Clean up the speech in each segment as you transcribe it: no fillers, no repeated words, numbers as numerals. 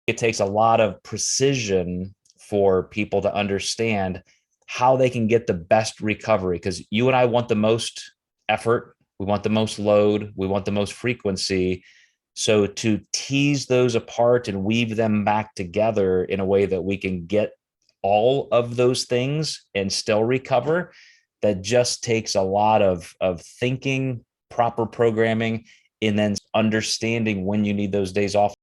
it takes a lot of precision for people to understand how they can get the best recovery, because you and I want the most effort, we want the most load, we want the most frequency. So to tease those apart and weave them back together in a way that we can get all of those things and still recover, that just takes a lot of thinking, proper programming, and then understanding when you need those days off.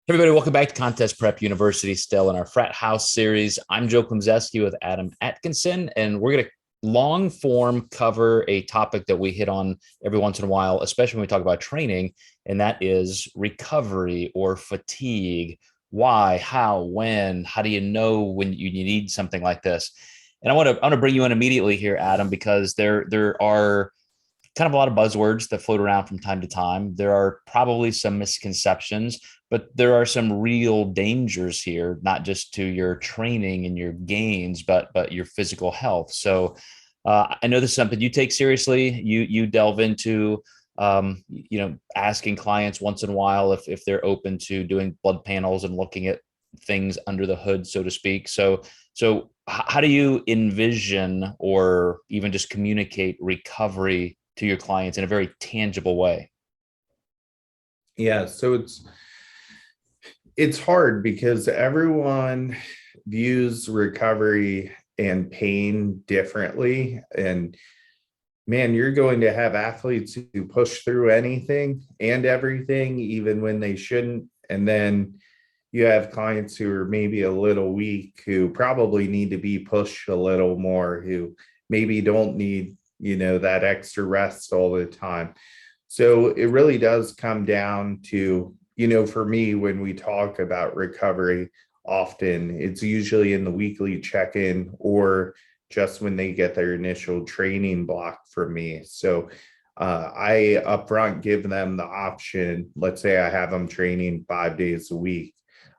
Hey everybody, welcome back to Contest Prep University, still in our Frat House series. I'm Joe Klemczewski with Adam Atkinson, and we're going to long form cover a topic that we hit on every once in a while, especially when we talk about training, and that is recovery or fatigue. Why, how, when, how do you know when you need something like this? And I want to bring you in immediately here, Adam, because there are kind of a lot of buzzwords that float around from time to time. There are probably some misconceptions, but there are some real dangers here, not just to your training and your gains, but your physical health. So I know this is something you take seriously. You delve into, asking clients once in a while if they're open to doing blood panels and looking at things under the hood, so to speak. So how do you envision or even just communicate recovery to your clients in a very tangible way? Yeah, so it's hard because everyone views recovery and pain differently. And man, you're going to have athletes who push through anything and everything, even when they shouldn't. And then you have clients who are maybe a little weak, who probably need to be pushed a little more, who maybe don't need that extra rest all the time. So it really does come down to, for me, when we talk about recovery, often it's usually in the weekly check-in or just when they get their initial training block from me. So I upfront give them the option. Let's say I have them training 5 days a week.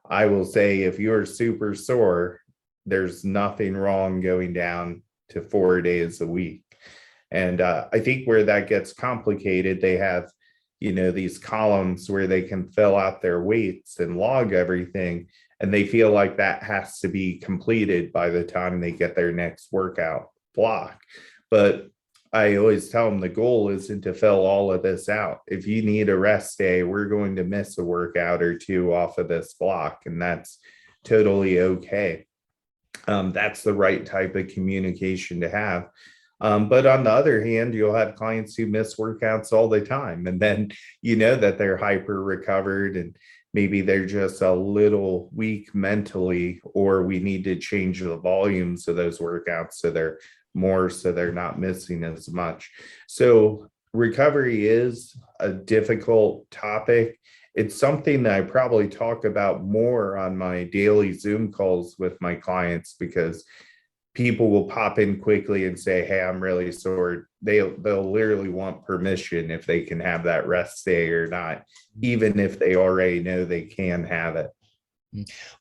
I will say, if you're super sore, there's nothing wrong going down to 4 days a week. And I think where that gets complicated, they have, these columns where they can fill out their weights and log everything. And they feel like that has to be completed by the time they get their next workout block. But I always tell them the goal isn't to fill all of this out. If you need a rest day, we're going to miss a workout or two off of this block, and that's totally okay. That's the right type of communication to have. But on the other hand, you'll have clients who miss workouts all the time. And then that they're hyper recovered and maybe they're just a little weak mentally, or we need to change the volumes of those workouts so they're not missing as much. So recovery is a difficult topic. It's something that I probably talk about more on my daily Zoom calls with my clients, because people will pop in quickly and say, hey, I'm really sore. They'll literally want permission if they can have that rest day or not, even if they already know they can have it.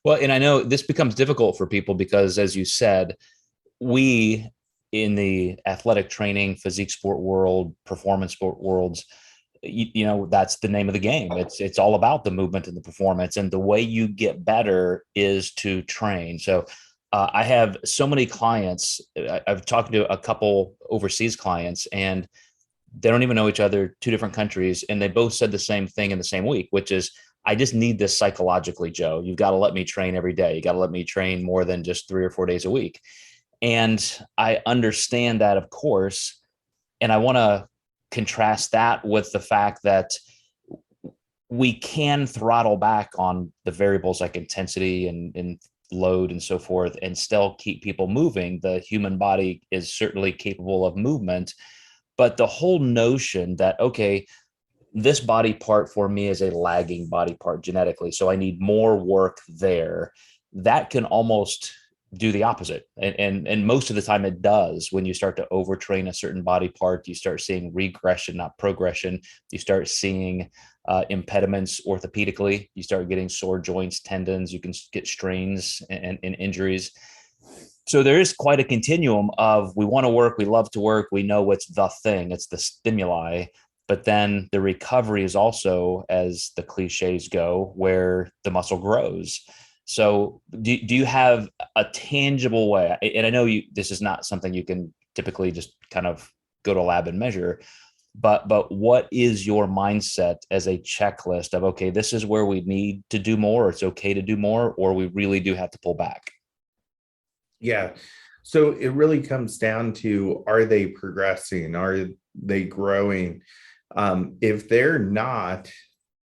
Well, and I know this becomes difficult for people because, as you said, we in the athletic training, physique sport world, performance sport worlds, that's the name of the game. It's all about the movement and the performance, and the way you get better is to train. So I have so many clients. I've talked to a couple overseas clients, and they don't even know each other, two different countries, and they both said the same thing in the same week, which is, I just need this psychologically, Joe. You've got to let me train every day. You got to let me train more than just 3 or 4 days a week. And I understand that, of course, and I want to contrast that with the fact that we can throttle back on the variables like intensity and load and so forth, and still keep people moving. The human body is certainly capable of movement, but the whole notion that, okay, this body part for me is a lagging body part genetically, so I need more work there, that can almost do the opposite. And most of the time it does. When you start to overtrain a certain body part, you start seeing regression, not progression. You start seeing impediments orthopedically. You start getting sore joints, tendons. You can get strains and injuries. So there is quite a continuum of we want to work, we love to work, we know what's the thing, it's the stimuli, but then the recovery is also, as the cliches go, where the muscle grows. So do you have a tangible way? And I know this is not something you can typically just kind of go to a lab and measure, but what is your mindset as a checklist of, okay, this is where we need to do more, or it's okay to do more, or we really do have to pull back? Yeah. So it really comes down to, are they progressing? Are they growing? If they're not,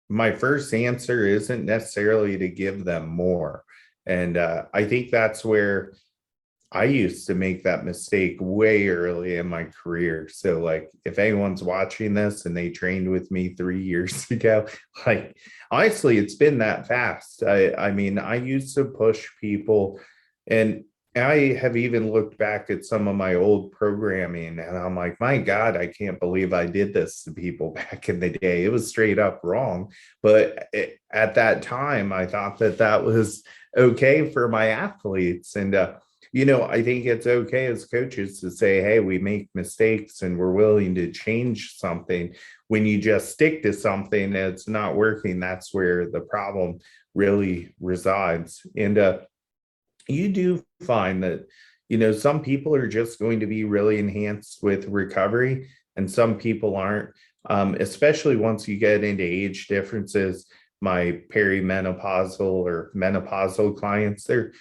my first answer isn't necessarily to give them more. And I think that's where I used to make that mistake way early in my career. So like, if anyone's watching this and they trained with me 3 years ago, like, honestly, it's been that fast. I mean, I used to push people, and I have even looked back at some of my old programming and I'm like, my God, I can't believe I did this to people back in the day. It was straight up wrong. But at that time, I thought that that was okay for my athletes. And, I think it's okay as coaches to say, hey, we make mistakes and we're willing to change something. When you just stick to something that's not working, that's where the problem really resides. And you do find that, some people are just going to be really enhanced with recovery and some people aren't, especially once you get into age differences. My perimenopausal or menopausal clients, they're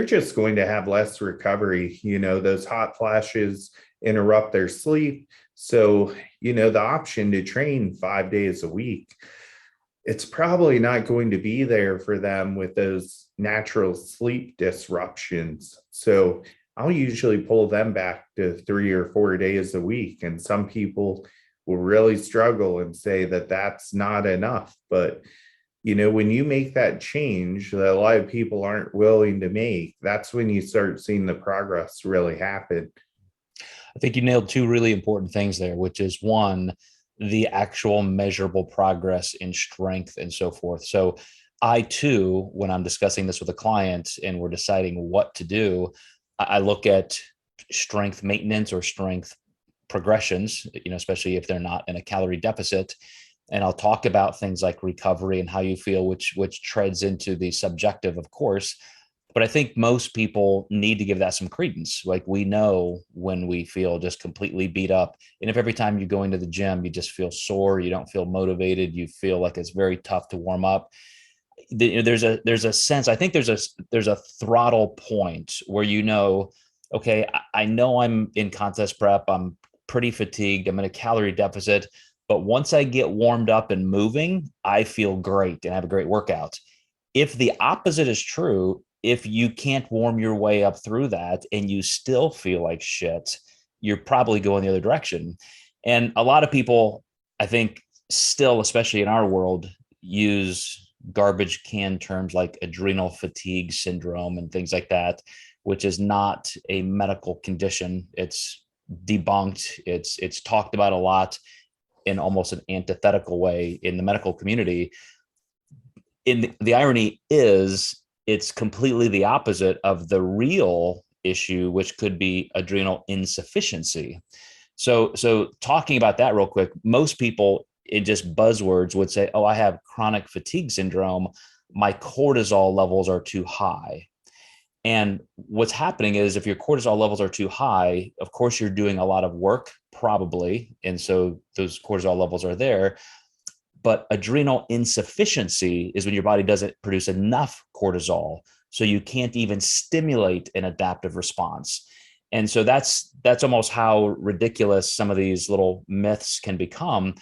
just going to have less recovery. Those hot flashes interrupt their sleep. So, the option to train 5 days a week, it's probably not going to be there for them with those natural sleep disruptions. So I'll usually pull them back to 3 or 4 days a week. And some people will really struggle and say that that's not enough. But, when you make that change that a lot of people aren't willing to make, that's when you start seeing the progress really happen. I think you nailed two really important things there, which is one, the actual measurable progress in strength and so forth. So I too, when I'm discussing this with a client and we're deciding what to do, I look at strength maintenance or strength progressions, especially if they're not in a calorie deficit. And I'll talk about things like recovery and how you feel, which treads into the subjective, of course. But I think most people need to give that some credence. Like, we know when we feel just completely beat up. And if every time you go into the gym, you just feel sore, you don't feel motivated, you feel like it's very tough to warm up. There's a sense, I think there's a throttle point where, okay, I know I'm in contest prep, I'm pretty fatigued, I'm in a calorie deficit, but once I get warmed up and moving, I feel great and have a great workout. If the opposite is true, if you can't warm your way up through that and you still feel like shit, you're probably going the other direction. And a lot of people, I think, still, especially in our world, use garbage can terms like adrenal fatigue syndrome and things like that, which is not a medical condition. It's debunked. It's talked about a lot in almost an antithetical way in the medical community. The irony is, it's completely the opposite of the real issue, which could be adrenal insufficiency. So talking about that real quick, most people in just buzzwords would say, oh, I have chronic fatigue syndrome, my cortisol levels are too high. And what's happening is, if your cortisol levels are too high, of course, you're doing a lot of work, probably. And so those cortisol levels are there. But adrenal insufficiency is when your body doesn't produce enough cortisol. So you can't even stimulate an adaptive response. And so that's almost how ridiculous some of these little myths can become.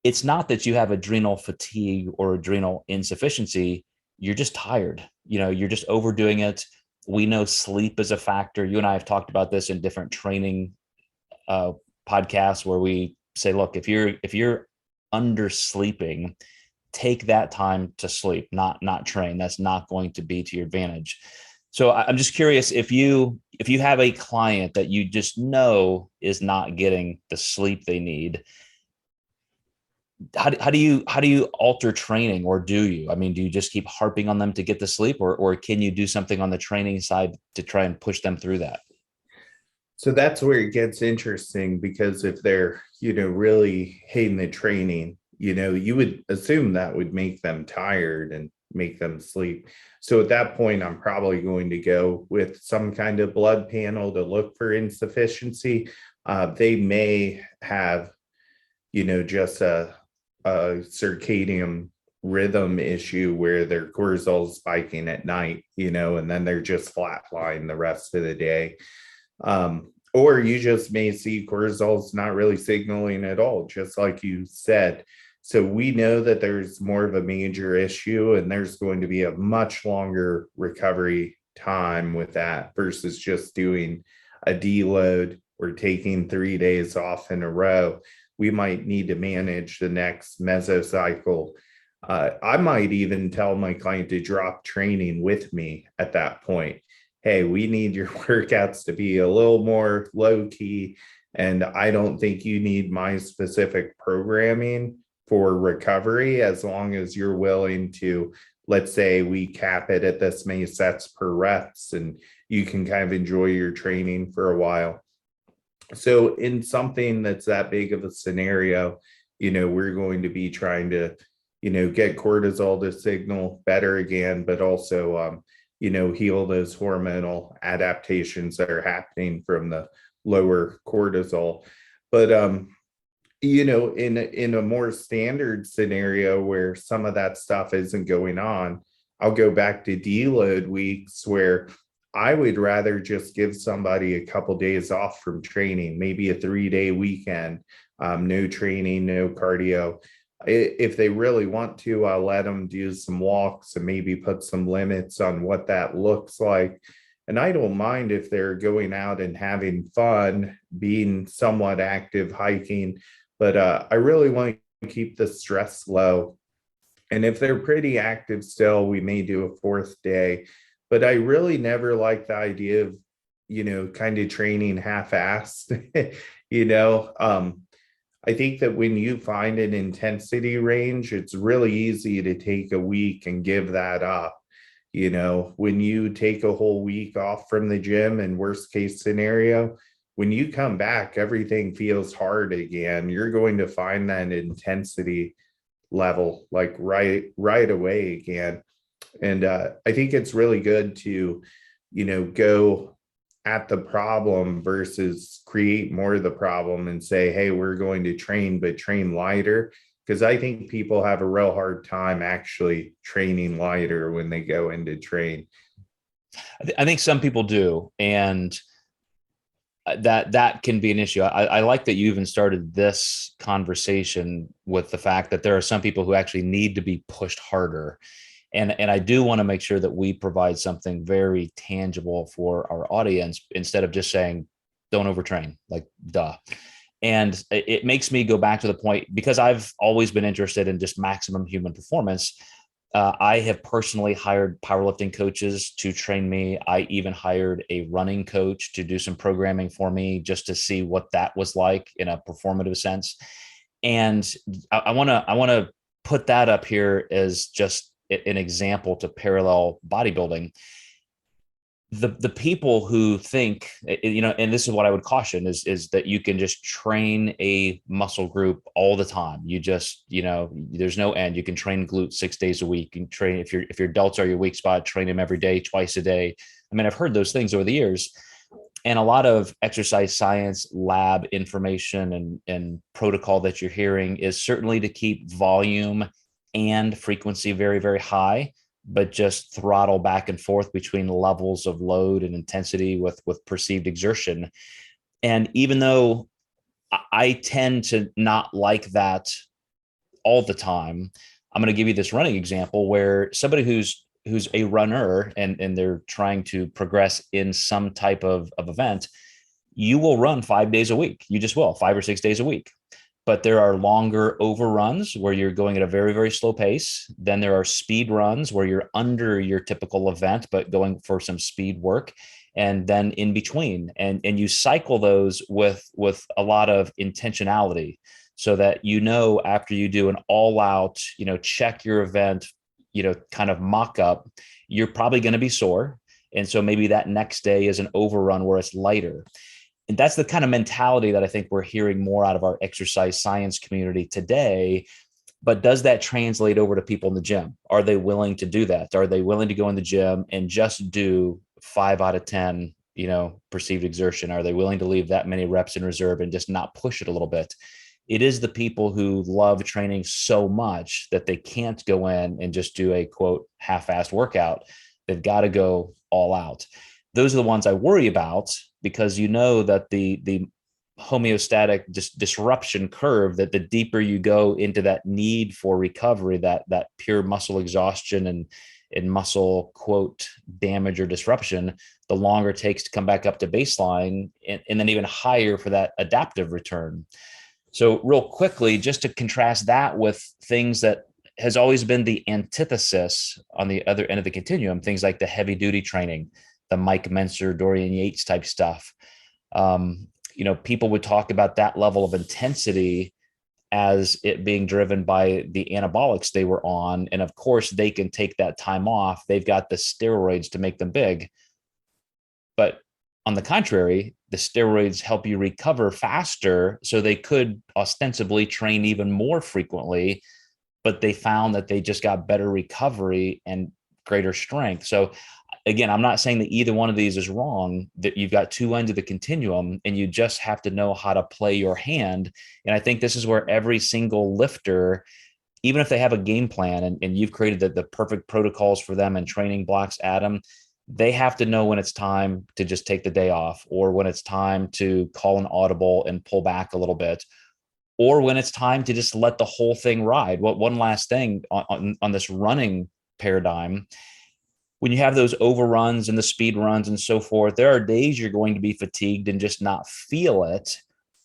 It's not that you have adrenal fatigue or adrenal insufficiency. You're just tired. You're just overdoing it. We know sleep is a factor. You and I have talked about this in different training podcasts, where we say, look, if you're undersleeping, take that time to sleep, not train. That's not going to be to your advantage. So I'm just curious, if you have a client that you just know is not getting the sleep they need, how do you alter training, or do you? I mean, do you just keep harping on them to get the sleep, or can you do something on the training side to try and push them through that? So that's where it gets interesting, because if they're, really hating the training, you would assume that would make them tired and make them sleep. So at that point, I'm probably going to go with some kind of blood panel to look for insufficiency. They may have, just a circadian rhythm issue where their cortisol is spiking at night, and then they're just flatline the rest of the day. Or you just may see cortisol's not really signaling at all, just like you said. So we know that there's more of a major issue, and there's going to be a much longer recovery time with that versus just doing a deload or taking 3 days off in a row. We might need to manage the next mesocycle. I might even tell my client to drop training with me at that point. Hey, we need your workouts to be a little more low key, and I don't think you need my specific programming for recovery, as long as you're willing to, let's say we cap it at this many sets per reps, and you can kind of enjoy your training for a while. So in something that's that big of a scenario, we're going to be trying to, get cortisol to signal better again, but also, heal those hormonal adaptations that are happening from the lower cortisol. But, in a more standard scenario where some of that stuff isn't going on, I'll go back to deload weeks where I would rather just give somebody a couple days off from training, maybe a 3-day weekend, no training, no cardio. If they really want to, I'll let them do some walks and maybe put some limits on what that looks like. And I don't mind if they're going out and having fun, being somewhat active, hiking, but I really want to keep the stress low. And if they're pretty active still, we may do a 4th day. But I really never like the idea of, kind of training half-assed. I think that when you find an intensity range, it's really easy to take a week and give that up. When you take a whole week off from the gym, and worst case scenario, when you come back, everything feels hard again. You're going to find that intensity level like right away again. And I think it's really good to, go at the problem versus create more of the problem and say, hey, we're going to train, but train lighter. Because I think people have a real hard time actually training lighter when they go into train. I think some people do. And that can be an issue. I like that you even started this conversation with the fact that there are some people who actually need to be pushed harder. And I do want to make sure that we provide something very tangible for our audience, instead of just saying, don't overtrain, like, duh. And it makes me go back to the point, because I've always been interested in just maximum human performance. I have personally hired powerlifting coaches to train me. I even hired a running coach to do some programming for me, just to see what that was like in a performative sense. And I want to put that up here as just an example to parallel bodybuilding. The people who think, and this is what I would caution, is that you can just train a muscle group all the time. You just, there's no end. You can train glutes 6 days a week. You can train, if your delts are your weak spot, train them every day, twice a day. I mean, I've heard those things over the years. And a lot of exercise science lab information and protocol that you're hearing is certainly to keep volume and frequency very, very high, but just throttle back and forth between levels of load and intensity with perceived exertion. And even though I tend to not like that all the time, I'm going to give you this running example where somebody who's a runner and they're trying to progress in some type of event, you will run 5 days a week. You just will, 5 or 6 days a week. But there are longer overruns where you're going at a very, very slow pace. Then there are speed runs where you're under your typical event, but going for some speed work. And then in between, and you cycle those with a lot of intentionality. so that, after you do an all out, check your event, kind of mock up, you're probably going to be sore. And so maybe that next day is an overrun where it's lighter. And that's the kind of mentality that I think we're hearing more out of our exercise science community today. But does that translate over to people in the gym? Are they willing to do that? Are they willing to go in the gym and just do 5 out of 10, perceived exertion? Are they willing to leave that many reps in reserve and just not push it a little bit? It is the people who love training so much that they can't go in and just do a quote half-assed workout. They've got to go all out. Those are the ones I worry about, because that the homeostatic disruption curve, that the deeper you go into that need for recovery, that pure muscle exhaustion and muscle quote damage or disruption, the longer it takes to come back up to baseline, and then even higher for that adaptive return. So real quickly, just to contrast that with things that has always been the antithesis on the other end of the continuum, things like the heavy duty training, the Mike Menser, Dorian Yates type stuff. People would talk about that level of intensity as it being driven by the anabolics they were on. And of course, they can take that time off. They've got the steroids to make them big. But on the contrary, the steroids help you recover faster. So they could ostensibly train even more frequently, but they found that they just got better recovery and greater strength. So again, I'm not saying that either one of these is wrong, that you've got two ends of the continuum and you just have to know how to play your hand. And I think this is where every single lifter, even if they have a game plan and you've created the perfect protocols for them and training blocks, Adam, they have to know when it's time to just take the day off, or when it's time to call an audible and pull back a little bit, or when it's time to just let the whole thing ride. One last thing on this running paradigm, when you have those overruns and the speed runs and so forth, there are days you're going to be fatigued and just not feel it.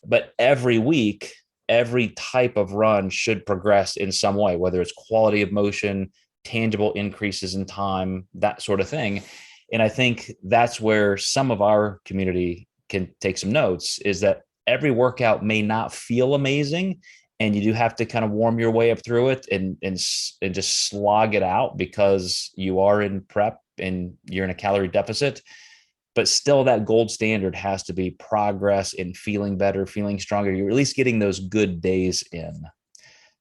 But every week, every type of run should progress in some way, whether it's quality of motion, tangible increases in time, that sort of thing. And I think that's where some of our community can take some notes, is that every workout may not feel amazing, and you do have to kind of warm your way up through it and just slog it out, because you are in prep and you're in a calorie deficit. But still, that gold standard has to be progress in feeling better, feeling stronger. You're at least getting those good days in.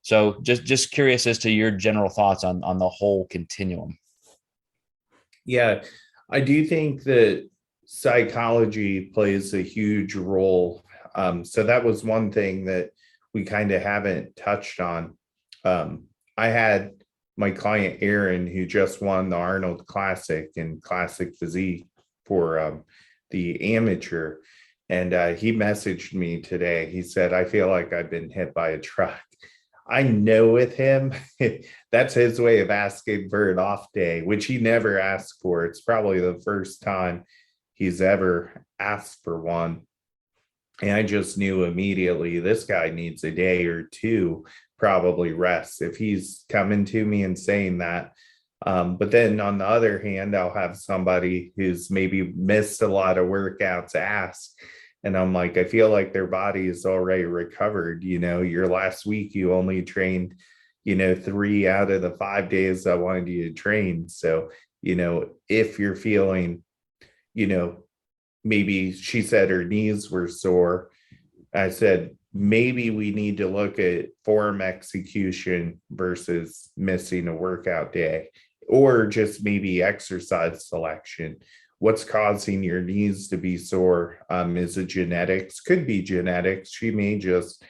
So just curious as to your general thoughts on the whole continuum. Yeah, I do think that psychology plays a huge role. So that was one thing that we kind of haven't touched on. I had my client Aaron, who just won the Arnold Classic and Classic Physique for the amateur. And he messaged me today. He said, I feel like I've been hit by a truck. I know with him, that's his way of asking for an off day, which he never asked for. It's probably the first time he's ever asked for one. And I just knew immediately this guy needs a day or two, probably rest, if he's coming to me and saying that. But then on the other hand, I'll have somebody who's maybe missed a lot of workouts ask. And I'm like, I feel like their body is already recovered. Your last week, you only trained, 3 out of the 5 days I wanted you to train. So, if you're feeling, maybe she said her knees were sore. I said, maybe we need to look at form execution versus missing a workout day, or just maybe exercise selection. What's causing your knees to be sore? Is it genetics? Could be genetics. She may just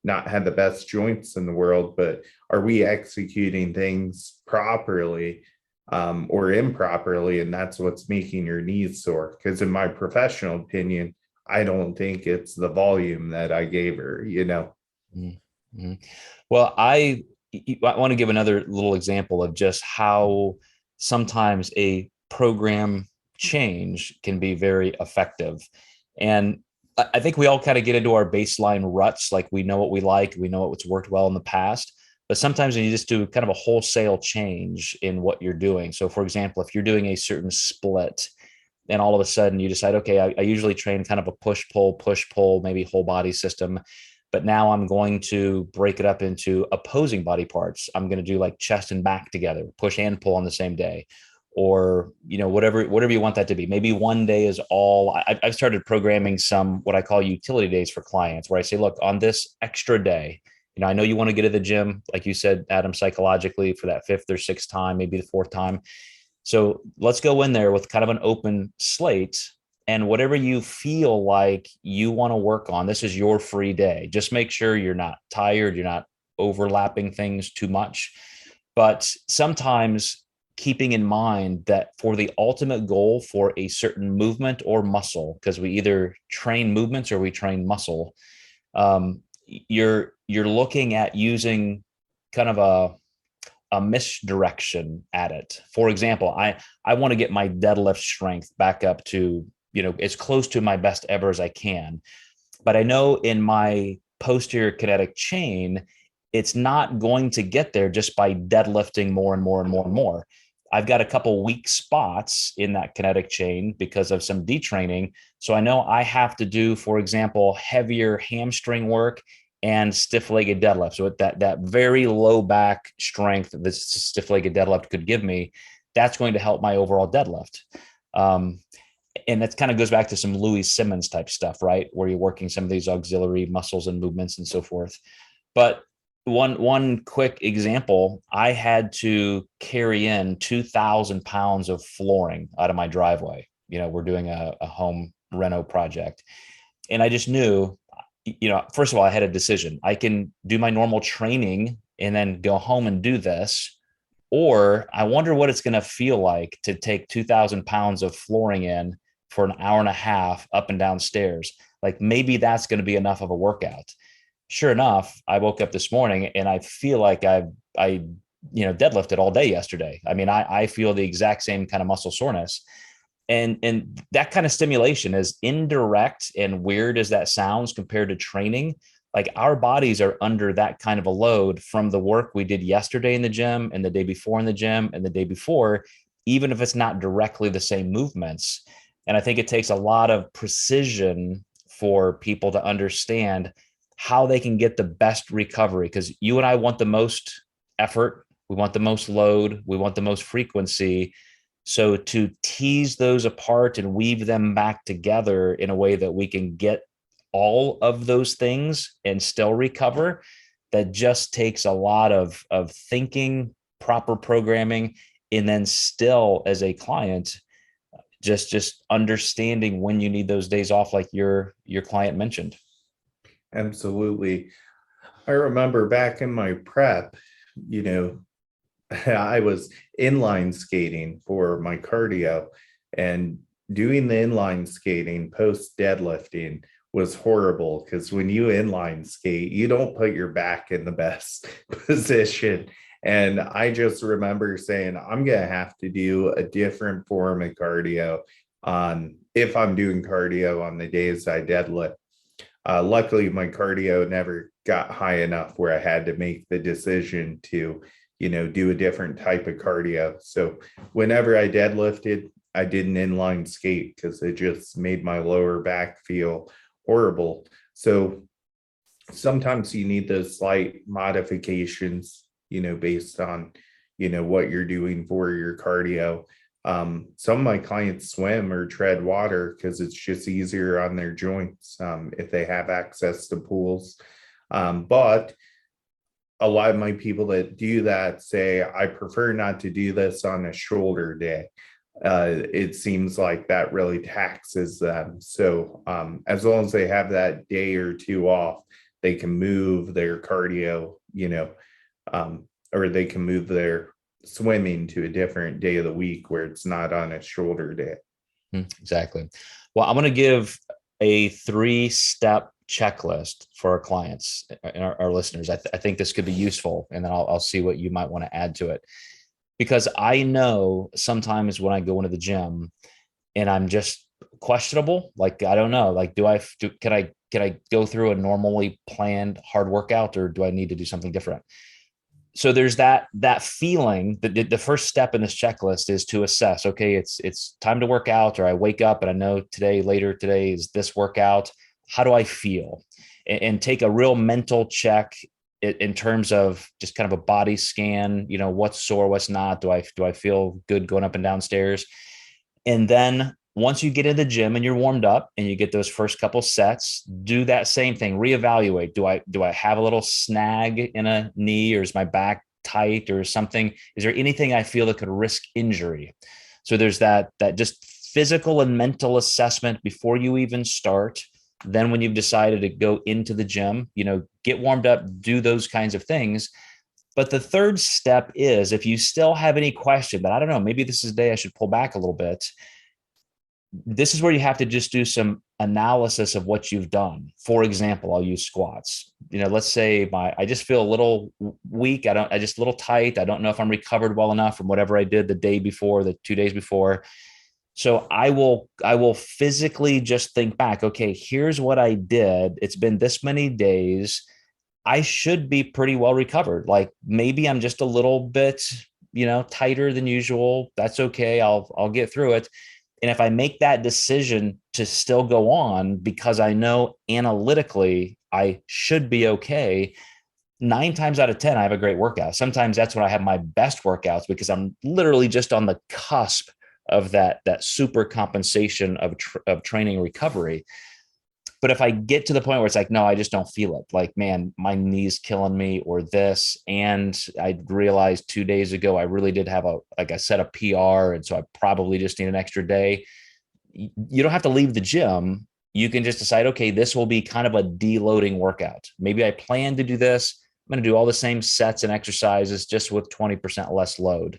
not have the best joints in the world, but are we executing things properly or improperly? And that's what's making your knees sore. Because in my professional opinion, I don't think it's the volume that I gave her, Mm-hmm. Well, I want to give another little example of just how sometimes a program change can be very effective. And I think we all kind of get into our baseline ruts. Like, we know what we like, we know what's worked well in the past, but sometimes when you just do kind of a wholesale change in what you're doing. So for example, if you're doing a certain split and all of a sudden you decide, okay, I usually train kind of a push pull, maybe whole body system, but now I'm going to break it up into opposing body parts. I'm going to do like chest and back together, push and pull on the same day, or, whatever you want that to be. Maybe one day is all. I've started programming some, what I call utility days for clients, where I say, look, on this extra day, I know you want to get to the gym, like you said, Adam, psychologically for that fifth or sixth time, maybe the fourth time. So let's go in there with kind of an open slate, and whatever you feel like you want to work on, this is your free day. Just make sure you're not tired, you're not overlapping things too much. But sometimes keeping in mind that for the ultimate goal for a certain movement or muscle, because we either train movements or we train muscle, you're looking at using kind of a misdirection at it. For example, I want to get my deadlift strength back up to, as close to my best ever as I can. But I know in my posterior kinetic chain, it's not going to get there just by deadlifting more and more and more and more. I've got a couple weak spots in that kinetic chain because of some detraining. So I know I have to do, for example, heavier hamstring work and stiff-legged deadlift. So that very low back strength that stiff-legged deadlift could give me, that's going to help my overall deadlift. And that kind of goes back to some Louis Simmons type stuff, right? Where you're working some of these auxiliary muscles and movements and so forth. But one quick example, I had to carry in 2,000 pounds of flooring out of my driveway. We're doing a home reno project. And I just knew, first of all, I had a decision. I can do my normal training and then go home and do this, or I wonder what it's going to feel like to take 2,000 pounds of flooring in for an hour and a half up and down stairs. Like maybe that's going to be enough of a workout. Sure enough, I woke up this morning and I feel like I deadlifted all day yesterday. I mean, I feel the exact same kind of muscle soreness. And that kind of stimulation, is indirect and weird as that sounds compared to training, like our bodies are under that kind of a load from the work we did yesterday in the gym and the day before in the gym and the day before, even if it's not directly the same movements. And I think it takes a lot of precision for people to understand how they can get the best recovery, because you and I want the most effort, we want the most load, we want the most frequency. So to tease those apart and weave them back together in a way that we can get all of those things and still recover, that just takes a lot of thinking, proper programming, and then still as a client, just understanding when you need those days off, like your client mentioned. Absolutely. I remember back in my prep, I was inline skating for my cardio, and doing the inline skating post deadlifting was horrible, because when you inline skate, you don't put your back in the best position. And I just remember saying, I'm going to have to do a different form of cardio if I'm doing cardio on the days I deadlift. Luckily, my cardio never got high enough where I had to make the decision to, do a different type of cardio. So whenever I deadlifted, I did an inline skate because it just made my lower back feel horrible. So sometimes you need those slight modifications, based on, what you're doing for your cardio. Some of my clients swim or tread water because it's just easier on their joints if they have access to pools. But a lot of my people that do that say, I prefer not to do this on a shoulder day. It seems like that really taxes them. So as long as they have that day or two off, they can move their cardio, or they can move their swimming to a different day of the week where it's not on a shoulder day. Exactly. Well, I'm going to give a 3-step checklist for our clients and our listeners. I think this could be useful, and then I'll see what you might want to add to it, because I know sometimes when I go into the gym and I'm just questionable, like, I don't know, like, can I go through a normally planned hard workout, or do I need to do something different? So there's that feeling that the first step in this checklist is to assess, okay, it's time to work out, or I wake up and I know later today is this workout. How do I feel? and take a real mental check in terms of just kind of a body scan, what's sore, what's not. Do I feel good going up and down stairs? And then once you get in the gym and you're warmed up and you get those first couple sets, do that same thing, reevaluate. Do I have a little snag in a knee, or is my back tight or something? Is there anything I feel that could risk injury? So there's that just physical and mental assessment before you even start. Then when you've decided to go into the gym, get warmed up, do those kinds of things. But the third step is, if you still have any question that, I don't know, maybe this is the day I should pull back a little bit, this is where you have to just do some analysis of what you've done. For example, I'll use squats. Let's say I just feel a little weak. I just a little tight. I don't know if I'm recovered well enough from whatever I did the day before, the 2 days before. So I will physically just think back, okay, here's what I did. It's been this many days. I should be pretty well recovered. Like maybe I'm just a little bit, tighter than usual. That's okay. I'll get through it. And if I make that decision to still go on because I know analytically I should be okay, 9 times out of 10, I have a great workout. Sometimes that's when I have my best workouts, because I'm literally just on the cusp of that super compensation of training recovery. But if I get to the point where it's like, no, I just don't feel it, like, man, my knee's killing me or this, and I realized 2 days ago I really did have I set a PR, and so I probably just need an extra day. You don't have to leave the gym. You can just decide, okay, this will be kind of a deloading workout. Maybe I plan to do this. I'm going to do all the same sets and exercises, just with 20% less load.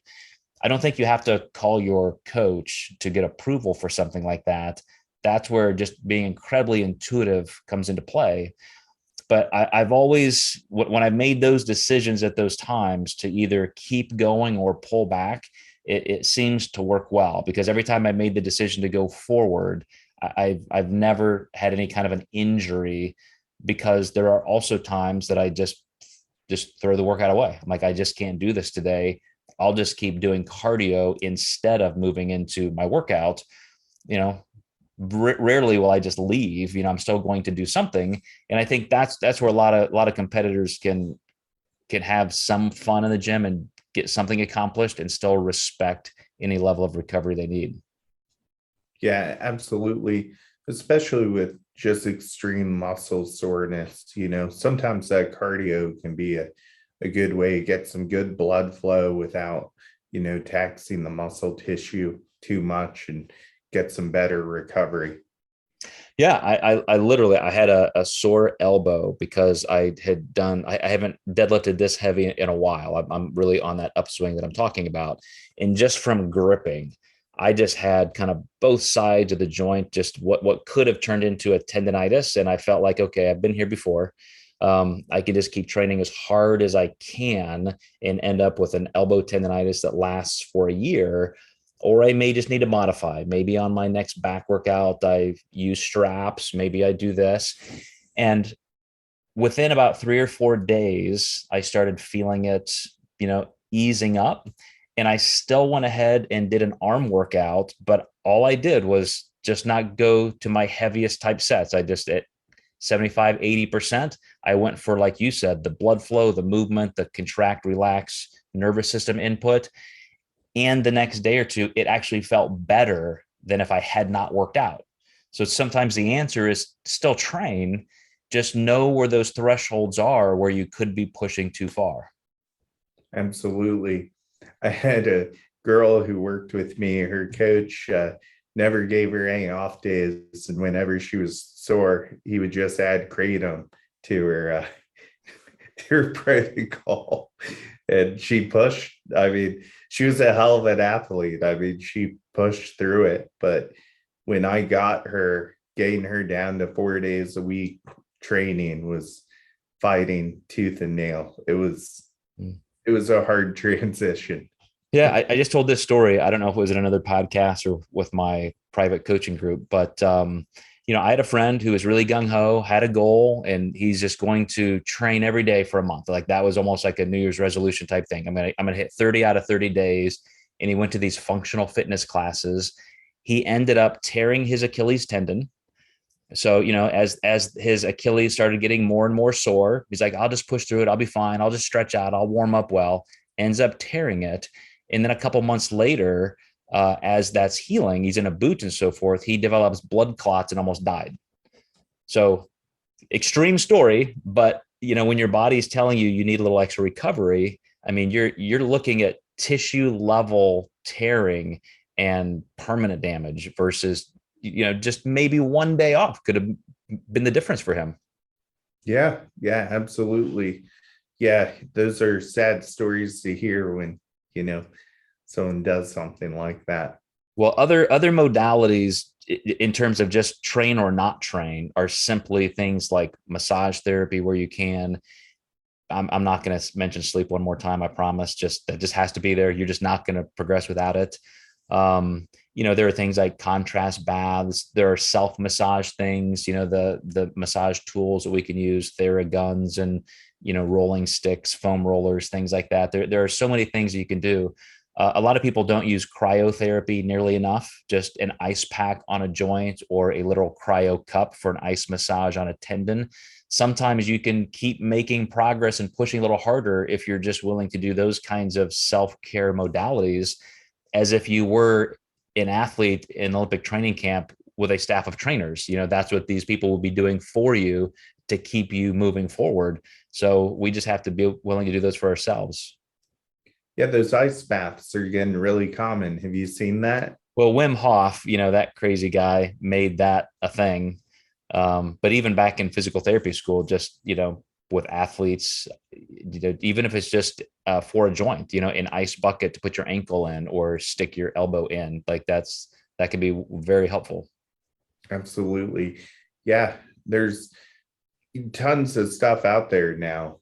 I don't think you have to call your coach to get approval for something like that. That's where just being incredibly intuitive comes into play. But I've always, when I've made those decisions at those times to either keep going or pull back, it seems to work well, because every time I made the decision to go forward, I've never had any kind of an injury, because there are also times that I just throw the workout away. I'm like, I just can't do this today. I'll just keep doing cardio instead of moving into my workout. Rarely will I just leave. I'm still going to do something. And I think that's where a lot of competitors can have some fun in the gym and get something accomplished and still respect any level of recovery they need. Yeah, absolutely. Especially with just extreme muscle soreness, sometimes that cardio can be a good way to get some good blood flow without, taxing the muscle tissue too much, and get some better recovery. Yeah, I literally, I had a sore elbow because I haven't deadlifted this heavy in a while. I'm really on that upswing that I'm talking about. And just from gripping, I just had kind of both sides of the joint, just what could have turned into a tendonitis. And I felt like, okay, I've been here before. I can just keep training as hard as I can and end up with an elbow tendonitis that lasts for a year. Or I may just need to modify. Maybe on my next back workout, I use straps. Maybe I do this. And within about 3 or 4 days, I started feeling it, easing up. And I still went ahead and did an arm workout, but all I did was just not go to my heaviest type sets. I just, at 75, 80%, I went for, like you said, the blood flow, the movement, the contract, relax, nervous system input. And the next day or two, it actually felt better than if I had not worked out. So sometimes the answer is still train, just know where those thresholds are where you could be pushing too far. Absolutely. I had a girl who worked with me. Her coach never gave her any off days, and whenever she was sore, he would just add kratom to her to her protocol. And she pushed. I mean, she was a hell of an athlete. I mean, she pushed through it. But when I got her, getting her down to 4 days a week training was fighting tooth and nail. It was a hard transition. Yeah, I just told this story. I don't know if it was in another podcast or with my private coaching group, but I had a friend who was really gung ho, had a goal, and he's just going to train every day for a month. Like that was almost like a New Year's resolution type thing. I'm gonna hit 30 out of 30 days, and he went to these functional fitness classes. He ended up tearing his Achilles tendon. So, as his Achilles started getting more and more sore, he's like, I'll just push through it. I'll be fine. I'll just stretch out. I'll warm up well. Ends up tearing it. And then a couple months later, as that's healing, he's in a boot and so forth, he develops blood clots and almost died. So extreme story, but when your body's telling you need a little extra recovery, I mean, you're looking at tissue level tearing and permanent damage versus, just maybe one day off could have been the difference for him. Yeah, absolutely. Yeah, those are sad stories to hear when, someone does something like that. Well, other modalities in terms of just train or not train are simply things like massage therapy, where you can. I'm not going to mention sleep one more time. I promise. That just has to be there. You're just not going to progress without it. There are things like contrast baths. There are self massage things. The massage tools that we can use, Theraguns and rolling sticks, foam rollers, things like that. There are so many things that you can do. A lot of people don't use cryotherapy nearly enough, just an ice pack on a joint or a little cryo cup for an ice massage on a tendon. Sometimes you can keep making progress and pushing a little harder if you're just willing to do those kinds of self-care modalities as if you were an athlete in Olympic training camp with a staff of trainers. That's what these people will be doing for you to keep you moving forward. So we just have to be willing to do those for ourselves. Yeah, those ice baths are getting really common. Have you seen that? Well, Wim Hof, that crazy guy, made that a thing. But even back in physical therapy school, just, with athletes, even if it's just for a joint, an ice bucket to put your ankle in or stick your elbow in, like that can be very helpful. Absolutely. Yeah, there's tons of stuff out there now,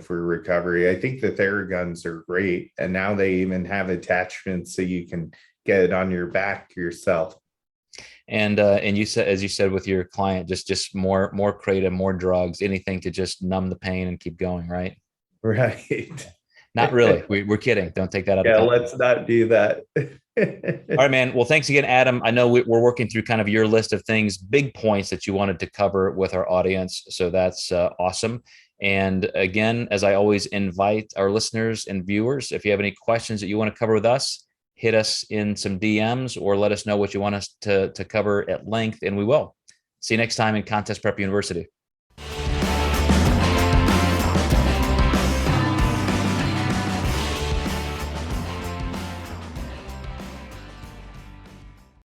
for recovery. I think the Theraguns are great. And now they even have attachments so you can get it on your back yourself. And you said, as you said with your client, just more kratom, more drugs, anything to just numb the pain and keep going, right? Right. Not really. We're kidding. Don't take that out of Yeah, context. let's not do that. All right, man. Well, thanks again, Adam. I know we're working through kind of your list of things, big points that you wanted to cover with our audience. So that's awesome. And again, as I always invite our listeners and viewers, if you have any questions that you want to cover with us, hit us in some DMs or let us know what you want us to cover at length, and we will. See you next time in Contest Prep University.